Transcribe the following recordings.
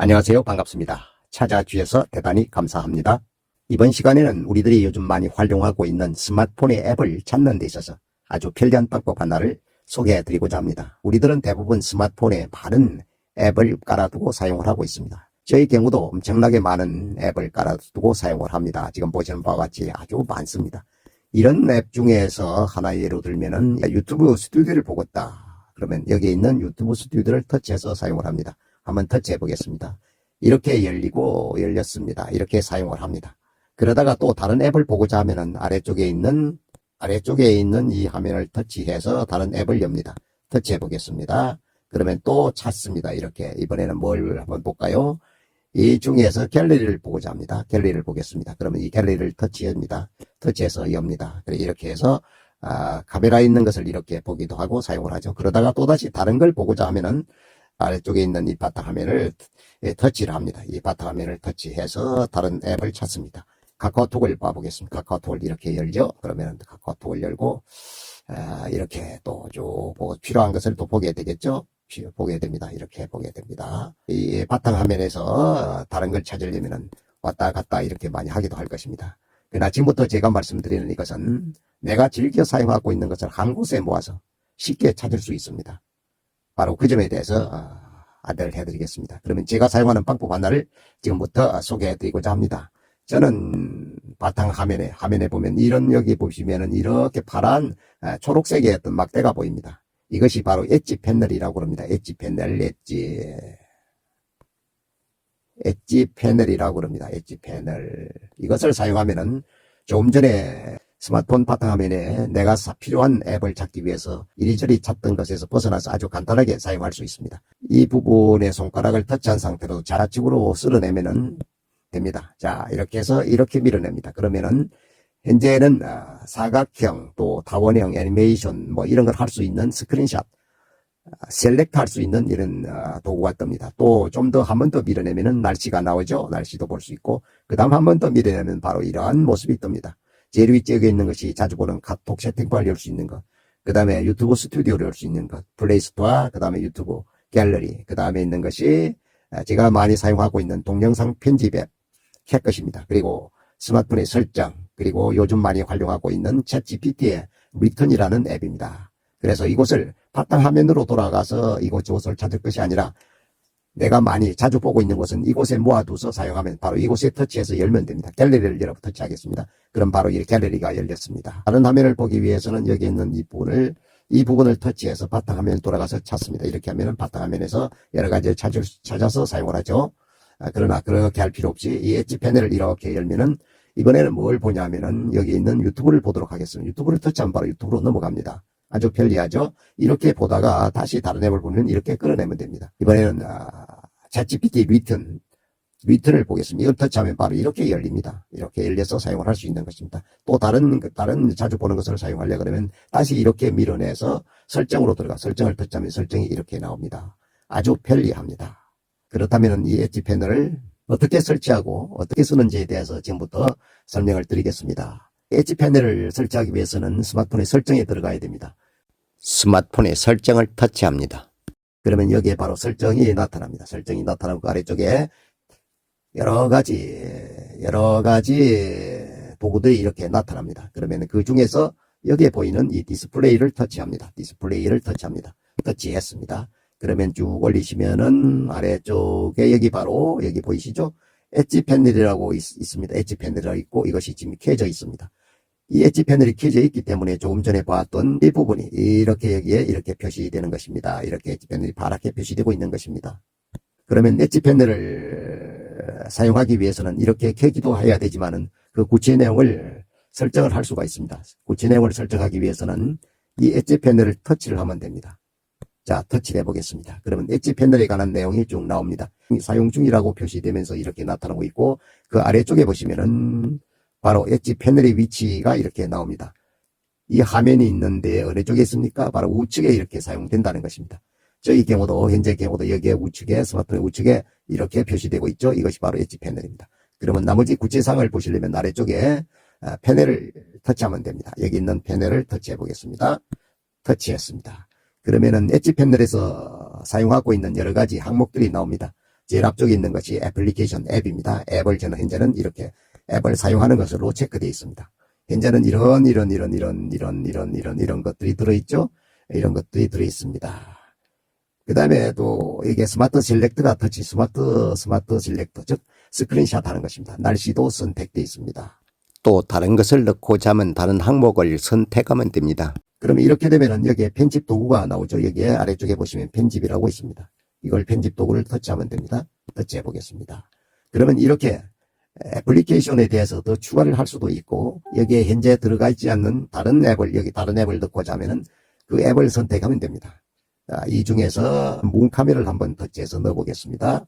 안녕하세요. 반갑습니다. 찾아주셔서 대단히 감사합니다. 이번 시간에는 우리들이 요즘 많이 활용하고 있는 스마트폰의 앱을 찾는 데 있어서 아주 편리한 방법 하나를 소개해 드리고자 합니다. 우리들은 대부분 스마트폰에 많은 앱을 깔아두고 사용을 하고 있습니다. 저의 경우도 엄청나게 많은 앱을 깔아두고 사용을 합니다. 지금 보시는 바와 같이 아주 많습니다. 이런 앱 중에서 하나 예로 들면은 유튜브 스튜디오를 보고 있다. 그러면 여기에 있는 유튜브 스튜디오를 터치해서 사용을 합니다. 한번 터치해 보겠습니다. 이렇게 열렸습니다. 이렇게 사용을 합니다. 그러다가 또 다른 앱을 보고자 하면은 아래쪽에 있는 이 화면을 터치해서 다른 앱을 엽니다. 터치해 보겠습니다. 그러면 또 찾습니다. 이렇게 이번에는 뭘 한번 볼까요? 이 중에서 갤러리를 보고자 합니다. 갤러리를 보겠습니다. 그러면 이 갤러리를 터치합니다. 터치해서 엽니다. 이렇게 해서 카메라에 있는 것을 이렇게 보기도 하고 사용을 하죠. 그러다가 또다시 다른 걸 보고자 하면은 아래쪽에 있는 이 바탕화면을 터치를 합니다. 이 바탕화면을 터치해서 다른 앱을 찾습니다. 카카오톡을 봐보겠습니다. 카카오톡을 이렇게 열죠. 그러면 카카오톡을 열고 이렇게 또 쭉 보고 필요한 것을 또 보게 되겠죠. 보게 됩니다. 이렇게 보게 됩니다. 이 바탕화면에서 다른 걸 찾으려면 왔다 갔다 이렇게 많이 하기도 할 것입니다. 그러나 지금부터 제가 말씀드리는 이것은 내가 즐겨 사용하고 있는 것을 한 곳에 모아서 쉽게 찾을 수 있습니다. 바로 그 점에 대해서 안내를 해드리겠습니다. 그러면 제가 사용하는 방법 하나를 지금부터 소개해드리고자 합니다. 저는 바탕 화면에 보면 여기 보시면은 이렇게 파란 초록색의 어떤 막대가 보입니다. 이것이 바로 엣지 패널이라고 합니다. 엣지 패널이라고 합니다. 엣지 패널. 이것을 사용하면은 조금 전에 스마트폰 바탕화면에 내가 필요한 앱을 찾기 위해서 이리저리 찾던 것에서 벗어나서 아주 간단하게 사용할 수 있습니다. 이 부분에 손가락을 터치한 상태로 좌측으로 쓸어내면은 됩니다. 자, 이렇게 해서 이렇게 밀어냅니다. 그러면은 현재는 사각형 또 타원형 애니메이션 뭐 이런 걸 할 수 있는 스크린샷 셀렉트 할 수 있는 이런 도구가 뜹니다. 또 좀 더 한 번 더 밀어내면은 날씨가 나오죠. 날씨도 볼 수 있고 그 다음 한 번 더 밀어내면 바로 이러한 모습이 뜹니다. 제일 위쪽에 있는 것이 자주 보는 카톡 채팅방을 열 수 있는 것, 그 다음에 유튜브 스튜디오를 열 수 있는 것, 플레이스토어, 그 다음에 유튜브 갤러리, 그 다음에 있는 것이 제가 많이 사용하고 있는 동영상 편집 앱 캣컷입니다. 그리고 스마트폰의 설정, 그리고 요즘 많이 활용하고 있는 챗 GPT의 리턴이라는 앱입니다. 그래서 이곳을 바탕화면으로 돌아가서 이곳저곳을 찾을 것이 아니라 내가 많이 자주 보고 있는 곳은 이곳에 모아두서 사용하면 바로 이곳에 터치해서 열면 됩니다. 갤러리를 열어 터치하겠습니다. 그럼 바로 이 갤러리가 열렸습니다. 다른 화면을 보기 위해서는 여기 있는 이 부분을 터치해서 바탕화면 돌아가서 찾습니다. 이렇게 하면 바탕화면에서 여러 가지를 찾아서 사용을 하죠. 그러나 그렇게 할 필요 없이 이 엣지 패널을 이렇게 열면은 이번에는 뭘 보냐 하면은 여기 있는 유튜브를 보도록 하겠습니다. 유튜브를 터치하면 바로 유튜브로 넘어갑니다. 아주 편리하죠. 이렇게 보다가 다시 다른 앱을 보면 이렇게 끌어내면 됩니다. 이번에는 챗GPT 리턴을 보겠습니다. 이걸 터치하면 바로 이렇게 열립니다. 이렇게 열려서 사용을 할 수 있는 것입니다. 또 다른 자주 보는 것을 사용하려 그러면 다시 이렇게 밀어내서 설정으로 설정을 터치하면 설정이 이렇게 나옵니다. 아주 편리합니다. 그렇다면 이 엣지 패널을 어떻게 설치하고 어떻게 쓰는지에 대해서 지금부터 설명을 드리겠습니다. 엣지 패널을 설치하기 위해서는 스마트폰의 설정에 들어가야 됩니다. 스마트폰의 설정을 터치합니다. 그러면 여기에 바로 설정이 나타납니다. 설정이 나타나고 아래쪽에 여러 가지 도구들이 이렇게 나타납니다. 그러면 그 중에서 여기에 보이는 이 디스플레이를 터치합니다. 터치했습니다. 그러면 쭉 올리시면은 아래쪽에 여기 보이시죠? 엣지 패널이라고 있습니다. 엣지 패널이라고 있고 이것이 지금 켜져 있습니다. 이 엣지 패널이 켜져 있기 때문에 조금 전에 봤던 이 부분이 이렇게 여기에 이렇게 표시되는 것입니다. 이렇게 엣지 패널이 파랗게 표시되고 있는 것입니다. 그러면 엣지 패널을 사용하기 위해서는 이렇게 켜기도 해야 되지만은 그 구체 내용을 설정을 할 수가 있습니다. 구체 내용을 설정하기 위해서는 이 엣지 패널을 터치를 하면 됩니다. 자, 터치를 해보겠습니다. 그러면 엣지 패널에 관한 내용이 쭉 나옵니다. 사용 중이라고 표시되면서 이렇게 나타나고 있고 그 아래쪽에 보시면은 바로 엣지 패널의 위치가 이렇게 나옵니다. 이 화면이 있는데 어느 쪽에 있습니까? 바로 우측에 이렇게 사용된다는 것입니다. 저희 경우도 현재 경우도 여기에 우측에 스마트폰 우측에 이렇게 표시되고 있죠. 이것이 바로 엣지 패널입니다. 그러면 나머지 구체사항을 보시려면 아래쪽에 패널을 터치하면 됩니다. 여기 있는 패널을 터치해 보겠습니다. 터치했습니다. 그러면은 엣지 패널에서 사용하고 있는 여러 가지 항목들이 나옵니다. 제일 앞쪽에 있는 것이 애플리케이션 앱입니다. 앱을 저는 현재는 이렇게 앱을 사용하는 것으로 체크되어 있습니다. 현재는 이런 것들이 들어있죠. 이런 것들이 들어있습니다. 그 다음에 또 이게 스마트 셀렉트가 터치 스마트 셀렉터, 즉 스크린샷 하는 것입니다. 날씨도 선택되어 있습니다. 또 다른 것을 넣고자 하면 다른 항목을 선택하면 됩니다. 그러면 이렇게 되면은 여기에 편집 도구가 나오죠. 여기에 아래쪽에 보시면 편집이라고 있습니다. 이걸 편집 도구를 터치하면 됩니다. 터치해 보겠습니다. 그러면 이렇게 애플리케이션에 대해서 더 추가를 할 수도 있고, 여기에 현재 들어가 있지 않는 다른 앱을 넣고자 하면은 그 앱을 선택하면 됩니다. 자, 이 중에서 무음 카메라를 한번 터치해서 넣어보겠습니다.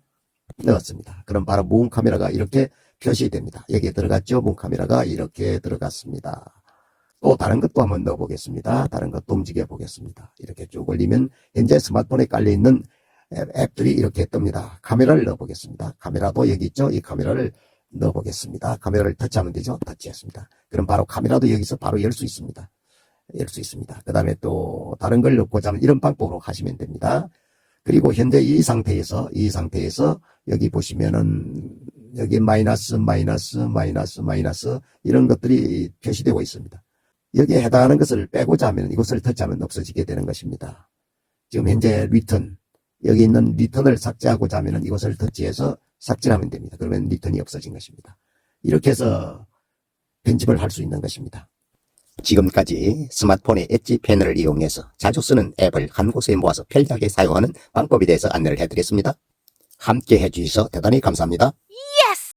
넣었습니다. 그럼 바로 무음 카메라가 이렇게 표시됩니다. 여기에 들어갔죠. 무음 카메라가 이렇게 들어갔습니다. 또 다른 것도 한번 넣어보겠습니다. 다른 것도 움직여 보겠습니다. 이렇게 쭉 올리면 현재 스마트폰에 깔려있는 앱들이 이렇게 뜹니다. 카메라를 넣어보겠습니다. 카메라도 여기 있죠. 이 카메라를 넣어보겠습니다. 카메라를 터치하면 되죠. 터치했습니다. 그럼 바로 카메라도 여기서 바로 열 수 있습니다. 열 수 있습니다. 그 다음에 또 다른 걸 넣고자 하면 이런 방법으로 하시면 됩니다. 그리고 현재 이 상태에서 여기 보시면은 여기 마이너스 이런 것들이 표시되고 있습니다. 여기에 해당하는 것을 빼고자 하면 이것을 터치하면 없어지게 되는 것입니다. 지금 현재 리턴, 여기 있는 리턴을 삭제하고자 하면 이것을 터치해서 삭제를 하면 됩니다. 그러면 리턴이 없어진 것입니다. 이렇게 해서 편집을 할 수 있는 것입니다. 지금까지 스마트폰의 엣지 패널을 이용해서 자주 쓰는 앱을 한 곳에 모아서 편리하게 사용하는 방법에 대해서 안내를 해드렸습니다. 함께 해주셔서 대단히 감사합니다.